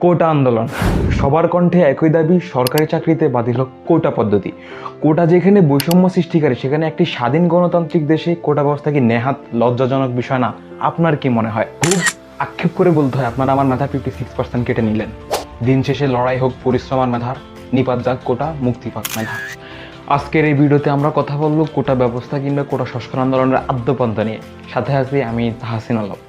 কোটা আন্দোলন সবার কণ্ঠে একই দাবি, সরকারি চাকরিতে বাতিল হোক কোটা পদ্ধতি। কোটা যেখানে বৈষম্য সৃষ্টিকারী, সেখানে একটি স্বাধীন গণতান্ত্রিক দেশে কোটা ব্যবস্থা কি নেহাত লজ্জাজনক বিষয় না? আপনার কি মনে হয়? খুব আক্ষেপ করে বলতে হয়, আপনারা আমার মেধা 56% কেটে নিলেন। দিন শেষে লড়াই হোক পরিশ্রম আর মেধার, নিপাত যাক কোটা, মুক্তি পাক মেধা। আজকের এই ভিডিওতে আমরা কথা বলবো কোটা ব্যবস্থা কিংবা কোটা সংস্কার আন্দোলনের আদ্যপন্থা নিয়ে। সাথে আছি আমি তাহসিন আলম।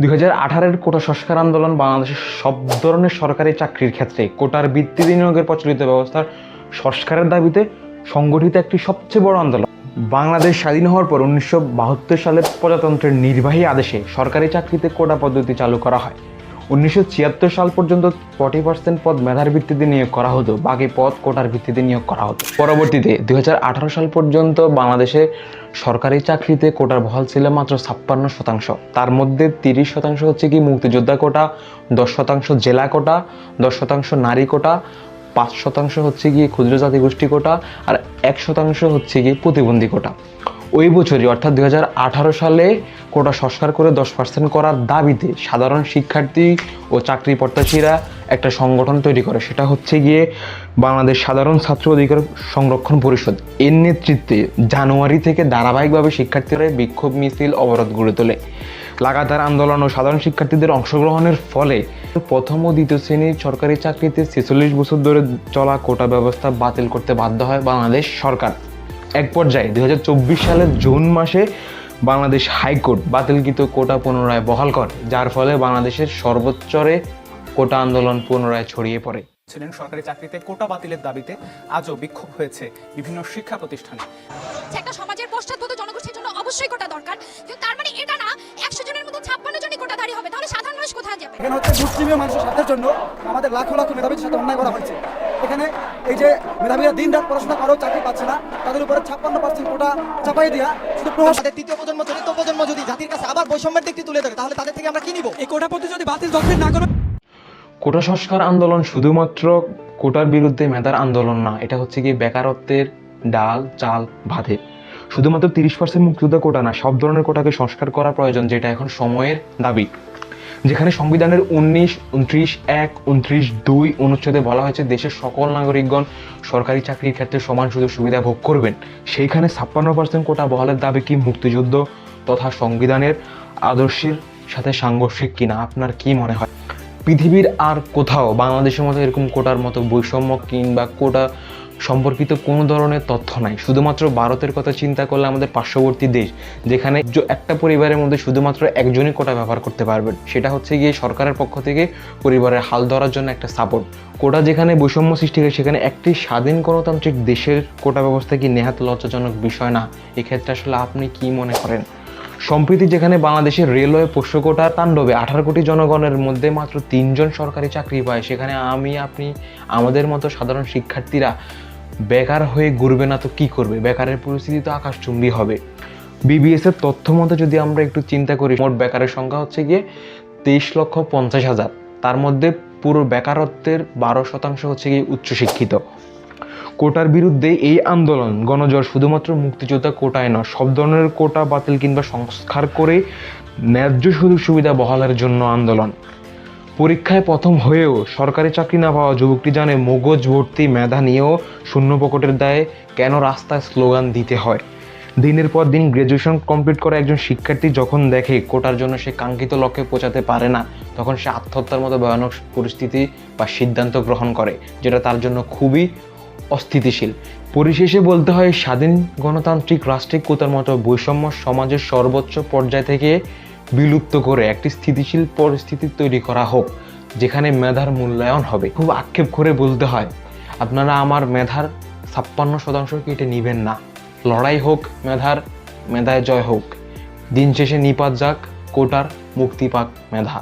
2018-এর কোটা সংস্কার আন্দোলন বাংলাদেশের সব ধরনের সরকারি চাকরির ক্ষেত্রে কোটার ভিত্তিতে নিয়োগের প্রচলিত ব্যবস্থার সংস্কারের দাবিতে সংগঠিত একটি সবচেয়ে বড় আন্দোলন। বাংলাদেশ স্বাধীন হওয়ার পর 1972 সালে প্রজাতন্ত্রের নির্বাহী আদেশে সরকারি চাকরিতে কোটা পদ্ধতি চালু করা হয়। 1976 সাল পর্যন্ত 40% পদ মেধার ভিত্তিতে নিয়োগ করা হতো, বাকি পদ কোটার ভিত্তিতে নিয়োগ করা হতো। পরবর্তীতে 2018 সাল পর্যন্ত বাংলাদেশে সরকারি চাকরিতে কোটার বহাল ছিল মাত্র 56%। তার মধ্যে 30% হচ্ছে কি মুক্তিযোদ্ধা কোটা, 10% জেলা কোটা, 10% নারী কোটা, 5% হচ্ছে গিয়ে ক্ষুদ্র জাতিগোষ্ঠী কোটা, আর 1% হচ্ছে গিয়ে প্রতিবন্ধী কোটা। ওই বছরই অর্থাৎ 2018 সালে কোটা সংস্কার করে 10% করার দাবিতে সাধারণ শিক্ষার্থী ও চাকরি প্রত্যাশীরা একটা সংগঠন তৈরি করে, সেটা হচ্ছে গিয়ে বাংলাদেশ সাধারণ ছাত্র অধিকার সংরক্ষণ পরিষদ। এর নেতৃত্বে জানুয়ারি থেকে ধারাবাহিকভাবে শিক্ষার্থীরা বিক্ষোভ মিছিল, অবরোধ গড়ে তোলে। লাগাতার আন্দোলন ও সাধারণ শিক্ষার্থীদের অংশগ্রহণের ফলে প্রথম ও দ্বিতীয় শ্রেণীর সরকারি চাকরিতে 46 বছর ধরে চলা কোটা ব্যবস্থা বাতিল করতে বাধ্য হয় বাংলাদেশ সরকার। এক পর্যায়ে 2024 সালের জুন মাসে বাংলাদেশ হাইকোর্ট বাতিলকৃত কোটা পুনরায় বহাল করে, যার ফলে বাংলাদেশের সর্বোচ্চরে কোটা আন্দোলন পুনরায় ছড়িয়ে পড়ে। সরকারি চাকরিতে কোটা বাতিলের দাবিতে আজও বিক্ষোভ হয়েছে বিভিন্ন শিক্ষা প্রতিষ্ঠানে। একটা সমাজের পশ্চাৎপদ জনগোষ্ঠীর জন্য অবশ্যই কোটা দরকার, কিন্তু তার মানে এটা না 100 জনের মধ্যে 56 জনই কোটাধারী হবে, তাহলে সাধারণ মানুষ কোথায় যাবে? এখানে হচ্ছে মুসলিম মানুষের স্বার্থের জন্য আমাদের লাখো লাখো মেধাবীর সাথে অন্যায় করা হয়েছে। এখানে এই যে মেধাবীরা দিন রাত পড়াশোনা করেও চাকরি পাচ্ছে না, তাদের উপরে 56% কোটা চাপাই দিয়া শুধু তাদের তৃতীয় প্রজন্ম চতুর্থ প্রজন্ম যদি জাতির কাছে আবার বৈষম্যের দিকটি তুলে ধরে, তাহলে তাদের থেকে আমরা কি নিব? এই কোটা পদ্ধতি যদি বাতিল যখন না করে। কোটা সংস্কার আন্দোলন শুধুমাত্র কোটার বিরুদ্ধে মেধার আন্দোলন না, এটা হচ্ছে কি বেকারত্বের ডাল চাল ভাতের। শুধুমাত্র 30% মুক্তিযোদ্ধা কোটা না, সব ধরনের কোটাকে সংস্কার করা প্রয়োজন, যেটা এখন সময়ের দাবি। যেখানে সংবিধানের 19, 29(1), 29(2) অনুচ্ছেদে বলা হয়েছে দেশের সকল নাগরিকগণ সরকারি চাকরির ক্ষেত্রে সমান সুযোগ সুবিধা ভোগ করবেন, সেইখানে 56% কোটা বহালের দাবি কি মুক্তিযুদ্ধ তথা সংবিধানের আদর্শের সাথে সাংঘর্ষিক কিনা? আপনার কি মনে হয়? পৃথিবীর আর কোথাও বাংলাদেশের মতো এরকম কোটার মতো বৈষম্য কিংবা কোটা সম্পর্কিত কোনো ধরনের তথ্য নাই। শুধুমাত্র ভারতের কথা চিন্তা করলে আমাদের পার্শ্ববর্তী দেশ, যেখানে একটা পরিবারের মধ্যে শুধুমাত্র একজনই কোটা ব্যবহার করতে পারবেন, সেটা হচ্ছে গিয়ে সরকারের পক্ষ থেকে পরিবারের হাল ধরার জন্য একটা সাপোর্ট। কোটা যেখানে বৈষম্য সৃষ্টি করে, সেখানে একটি স্বাধীন গণতান্ত্রিক দেশের কোটা ব্যবস্থা কি নেহাত লজ্জাজনক বিষয় না? এক্ষেত্রে আসলে আপনি কি মনে করেন? সম্প্রতি যেখানে বাংলাদেশের রেলওয়ে পোষ্য কোটার তাণ্ডবে 18 কোটি জনগণের মধ্যে মাত্র 3 জন সরকারি চাকরি পায়, সেখানে আমি আপনি আমাদের মতো সাধারণ শিক্ষার্থীরা বেকার হয়ে ঘুরবে না তো কি করবে? বেকারের পরিস্থিতি তো আকাশচুম্বী হবে। বিবিএস এর তথ্য মতো যদি আমরা একটু চিন্তা করি, মোট বেকারের সংখ্যা হচ্ছে গিয়ে 23,50,000। তার মধ্যে পুরো বেকারত্বের 12% হচ্ছে গিয়ে উচ্চশিক্ষিত। কোটার বিরুদ্ধে এই আন্দোলন গণজোয়ার শুধুমাত্র মুক্তিযোদ্ধা কোটায় নয়, সব ধরনের কোটা বাতিল কিংবা সংস্কার করে ন্যায্য সুযোগ সুবিধা বহালের জন্য আন্দোলন। পরীক্ষায় প্রথম হয়েও সরকারি চাকরি না পাওয়া যুবকটি জানে মগজ ভর্তি মেধা নিয়েও শূন্য পকেটের দায়ে কেন রাস্তায় স্লোগান দিতে হয়। দিনের পর দিন গ্র্যাজুয়েশন কমপ্লিট করা একজন শিক্ষার্থী যখন দেখে কোটার জন্য সে কাঙ্ক্ষিত লক্ষ্যে পৌঁছাতে পারে না, তখন সে আত্মহত্যার মতো ভয়ানক পরিস্থিতি বা সিদ্ধান্ত গ্রহণ করে, যেটা তার জন্য খুবই অস্থিতিশীল। পরিশেষে বলতে হয়, স্বাধীন গণতান্ত্রিক রাষ্ট্রিক কোটার মতো বৈষম্য সমাজের সর্বোচ্চ পর্যায় থেকে বিলুপ্ত করে একটি স্থিতিশীল পরিস্থিতি তৈরি করা হোক, যেখানে মেধার মূল্যায়ন হবে। খুব আক্ষেপ করে বলতে হয়, আপনারা আমার মেধার 56% কেটে নেবেন না। লড়াই হোক মেধায় জয় হোক। দিন শেষে নিপাত যাক কোটার, মুক্তি পাক মেধা।